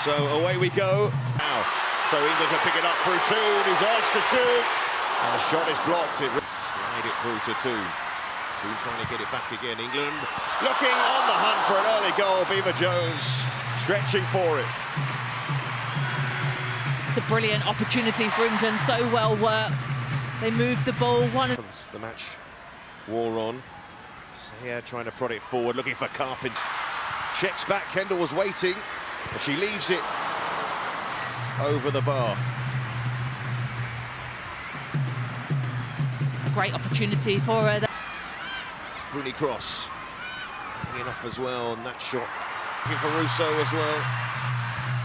So away we go. Now, so England can pick it up through Toon, who's asked to shoot. And the shot is blocked. It slide it through to Toon. Toon trying to get it back again. England looking on the hunt for an early goal. Beever-Jones stretching for it. It's a brilliant opportunity for England, so well worked. They moved the ball. The match wore on. Sayer trying to prod it forward, looking for Carpenter. Checks back, Kendall was waiting, but she leaves it over the bar. A great opportunity for her. Rooney cross, hanging off as well, and that shot looking for Russo as well.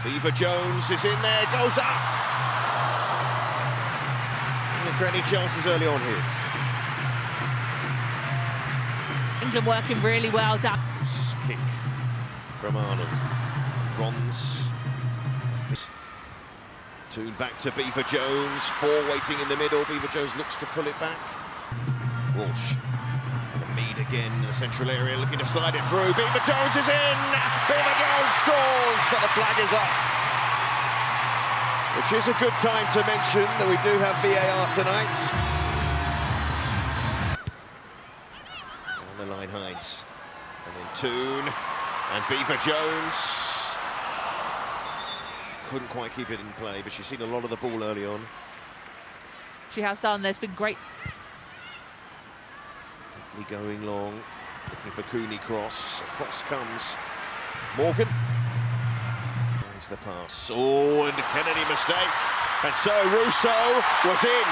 Beever-Jones is in there, goes up. Any chances early on here? England working really well down. Kick from Arnold. Bronze. Toon back to Beever-Jones. Four waiting in the middle. Beever-Jones looks to pull it back. Walsh. And Mead again in the central area, looking to slide it through. Beever-Jones is in! Beever-Jones scores, but the flag is up. Which is a good time to mention that we do have VAR tonight. On the line, Hines. And then Toon and Beever-Jones. Couldn't quite keep it in play, but she's seen a lot of the ball early on. She has done. There's been great. Going long, looking for Cooney cross. Across comes Morgan. Finds the pass. Oh, and Kennedy mistake. And so Russo was in.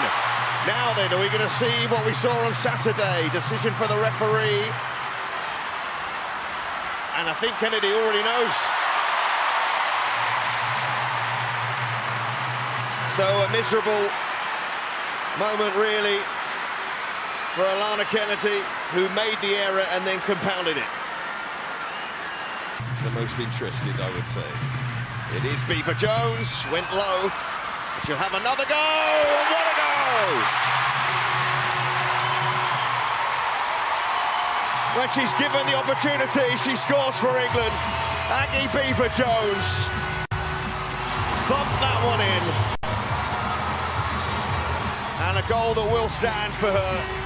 Now then, are we going to see what we saw on Saturday? Decision for the referee. And I think Kennedy already knows. So a miserable moment, really, for Alana Kennedy, who made the error and then compounded it. The most interested, I would say. It is Beever-Jones, went low. She'll have another go, and what a goal! When she's given the opportunity, she scores for England. Aggie Beever-Jones bumped that one in. And a goal that will stand for her.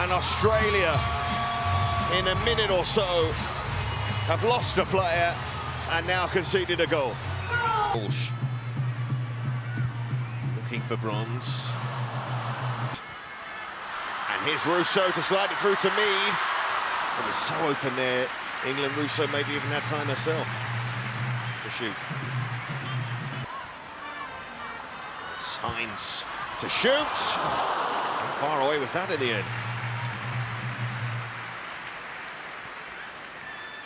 And Australia, in a minute or so, have lost a player and now conceded a goal. Walsh looking for Bronze. And here's Russo to slide it through to Mead. It was so open there. England, Russo maybe even had time herself to shoot. Hines to shoot. How far away was that in the end?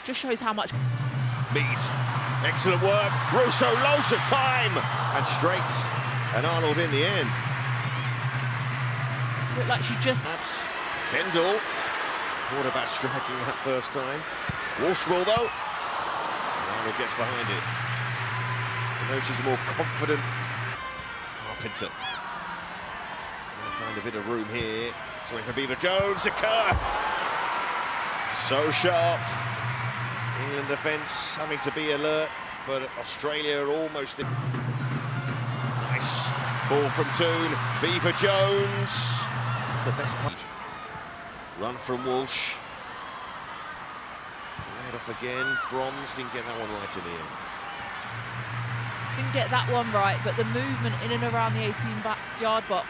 Just shows how much. Mead, excellent work. Russo, loads of time. And straight. And Arnold in the end. Looked like she just. Perhaps Kendall thought about striking that first time. Walsh will though. And Arnold gets behind it. I know she's more confident. Carpenter. Find a bit of room here. Swing for Beever-Jones. Kerr. So sharp. England defence having to be alert, but Australia are almost in. Nice ball from Toon. Beever-Jones. The best part. Run from Walsh. Right off again. Bronze didn't get that one right in the end. Didn't get that one right, but the movement in and around the 18-yard box.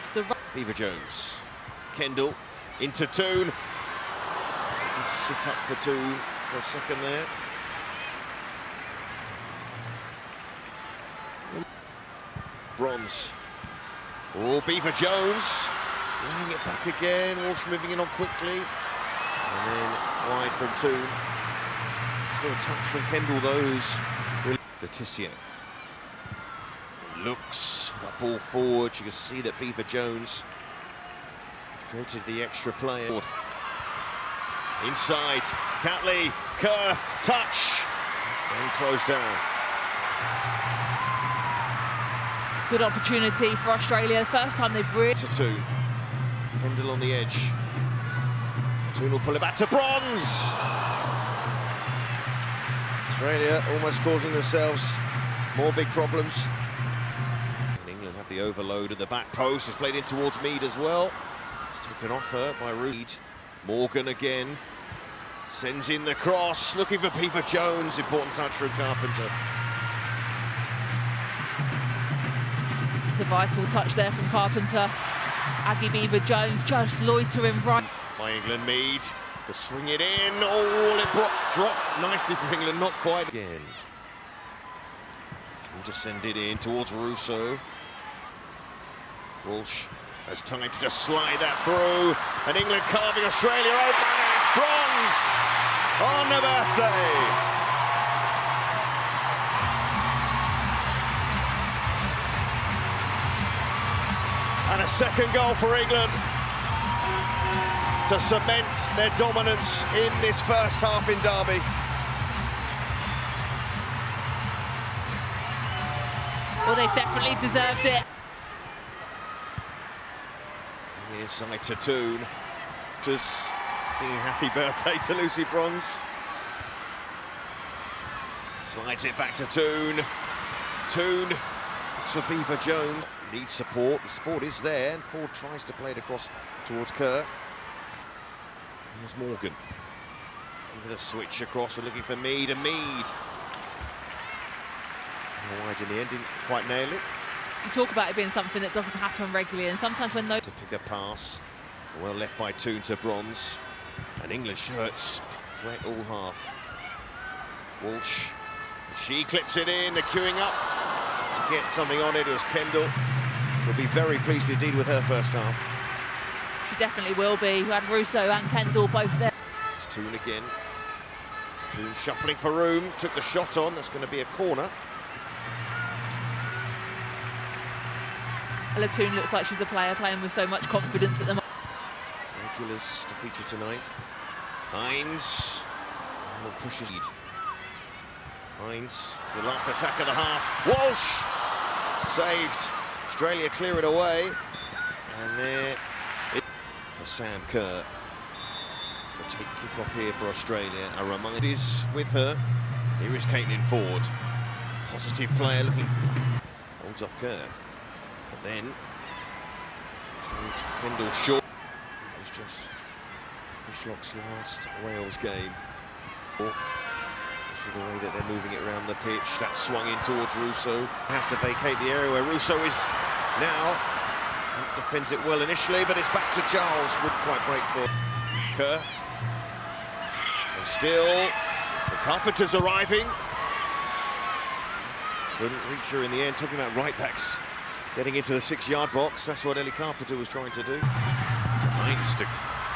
Beever-Jones. Kendall into Toon. Did sit up for Toon for a second there. Bronze. Oh, Beever-Jones. Laying it back again. Walsh moving in on quickly. And then wide from Toon. Still a touch from Kendall, those. Letitia. Looks that ball forward. You can see that Beever-Jones created the extra play. Inside, Catley, Kerr, touch, and closed down. Good opportunity for Australia. First time they've really. To Toon. Kendall on the edge. Toon will pull it back to Bronze. Australia almost causing themselves more big problems. And England have the overload at the back post. It's played in towards Mead as well. It's taken off her by Reed. Morgan again. Sends in the cross, looking for Beever-Jones. Important touch from Carpenter. It's a vital touch there from Carpenter. Aggie Beever-Jones just loitering right. By England, Mead to swing it in. Oh, it dropped nicely for England, not quite again. To send it in towards Russo. Walsh has time to just slide that through. And England carving Australia open. And it's bronze on the birthday. And a second goal for England to cement their dominance in this first half in Derby. Well, they've definitely deserved it. Here's side to Toon. Just singing happy birthday to Lucy Bronze. Slides it back to Toon. Toon looks for Beever-Jones. Needs support. The support is there. And Ford tries to play it across towards Kerr. Here's Morgan. With a switch across and looking for Mead. And Mead. Wide in the end, didn't quite nail it. You talk about it being something that doesn't happen regularly, and sometimes when those... To pick a pass. Well left by Toon to Bronze. And England shirts threat all half. Walsh. She clips it in. They're queuing up to get something on it. It was Kendall. Will be very pleased indeed with her first half. She definitely will be. You had Russo and Kendall both there. It's Toon again. Toon shuffling for room. Took the shot on. That's going to be a corner. Ella Toon looks like she's a player playing with so much confidence at the moment. Regulars to feature tonight. Hines. Oh, pushes. Hines. It's the last attack of the half. Walsh. Saved. Australia clear it away. And there for Sam Kerr. To take kick-off here for Australia. A reminder is with her. Here is Caitlin Ford. Positive player looking. Holds off Kerr. But then, Kendall short. It was just Fishlock's last Wales game. The way that they're moving it around the pitch, that swung in towards Russo. Has to vacate the area where Russo is now. Defends it well initially, but it's back to Charles. Wouldn't quite break for Kerr. And still, the Carpenter's arriving. Couldn't reach her in the end. Talking about right backs getting into the 6-yard box. That's what Ellie Carpenter was trying to do. Hines to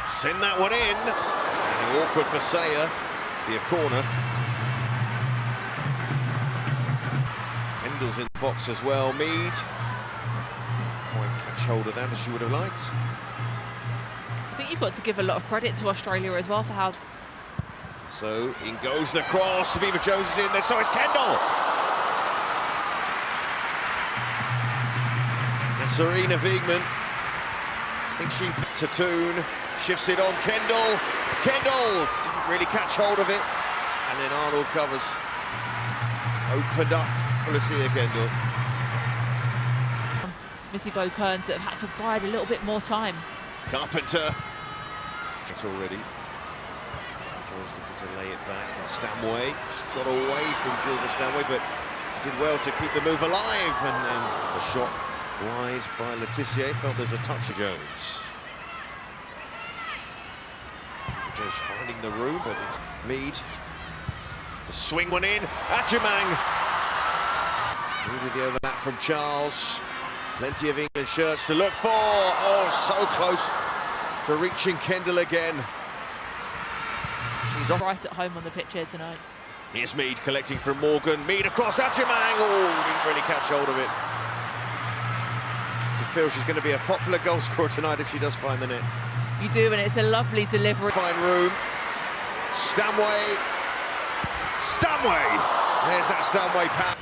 send that one in. And awkward for Sayer. Be a corner. Kendall's in the box as well. Mead. Quite catch hold of that as she would have liked. I think you've got to give a lot of credit to Australia as well for how... So in goes the cross. Beever-Jones is in there. So is Kendall. Serena Wiegman, I think she to Toon, shifts it on Kendall. Kendall didn't really catch hold of it, and then Arnold covers. Opened up for Lucia Kendall. Missy Bo-Kearns that have had to bide a little bit more time. Carpenter. It's already. Jones looking to lay it back, and Stanway just got away from Gilda Stanway, but she did well to keep the move alive, and then the shot wide by Letitia. Felt there's a touch of Jones. Jones finding the room, but it's Mead to swing one in. Ajimang. With the overlap from Charles. Plenty of England shirts to look for. Oh, so close to reaching Kendall again. She's off. Right at home on the pitch here tonight. Here's Mead collecting from Morgan. Mead across Ajimang. Oh, didn't really catch hold of it. I feel she's going to be a popular goal scorer tonight if she does find the net. You do, and it's a lovely delivery. Fine room. Stanway. Stanway! There's that Stanway pass.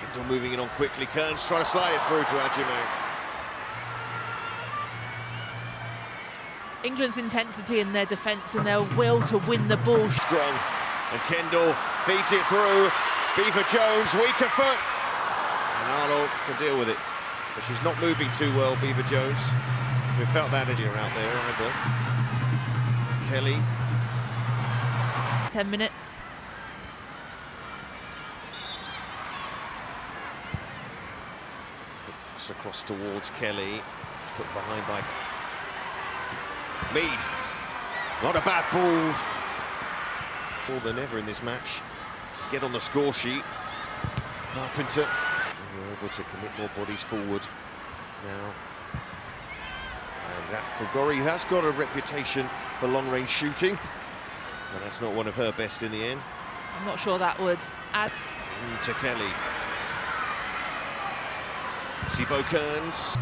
Kendall moving it on quickly. Kearns trying to slide it through to Ajimang. England's intensity in their defence and their will to win the ball. Strong. And Kendall feeds it through. Beever-Jones, weaker foot. And Arnold can deal with it. But she's not moving too well, Beever-Jones. We felt that as you're out there either. Kelly. 10 minutes. Looks across towards Kelly. Put behind by Mead. Not a bad ball. More than ever in this match to get on the score sheet. Carpenter. And we're able to commit more bodies forward now. And that Fugori has got a reputation for long-range shooting, but that's not one of her best in the end. I'm not sure that would add. To Kelly. Sibo Kearns.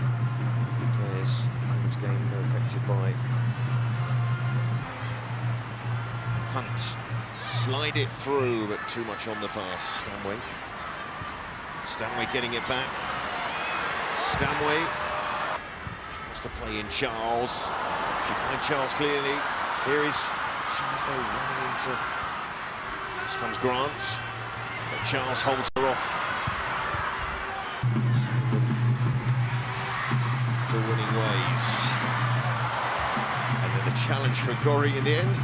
Players whose game are affected by Hunt. Slide it through, but too much on the pass. Stanway. Stanway getting it back. Stanway has to play in Charles. She finds Charles clearly. Here is Charles though running into. This comes Grant, but Charles holds her off. To winning ways. And then a challenge for Gori in the end.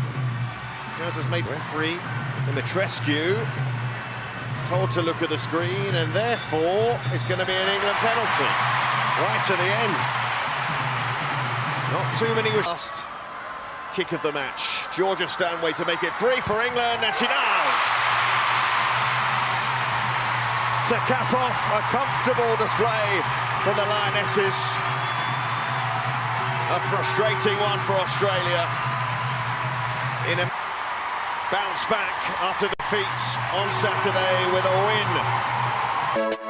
Has made referee Dimitrescu is told to look at the screen, and therefore it's going to be an England penalty right to the end. Not too many. Last kick of the match. Georgia Stanway to make it 3 for England, and she does! To cap off a comfortable display from the Lionesses. A frustrating one for Australia. In a bounce back after defeat on Saturday with a win.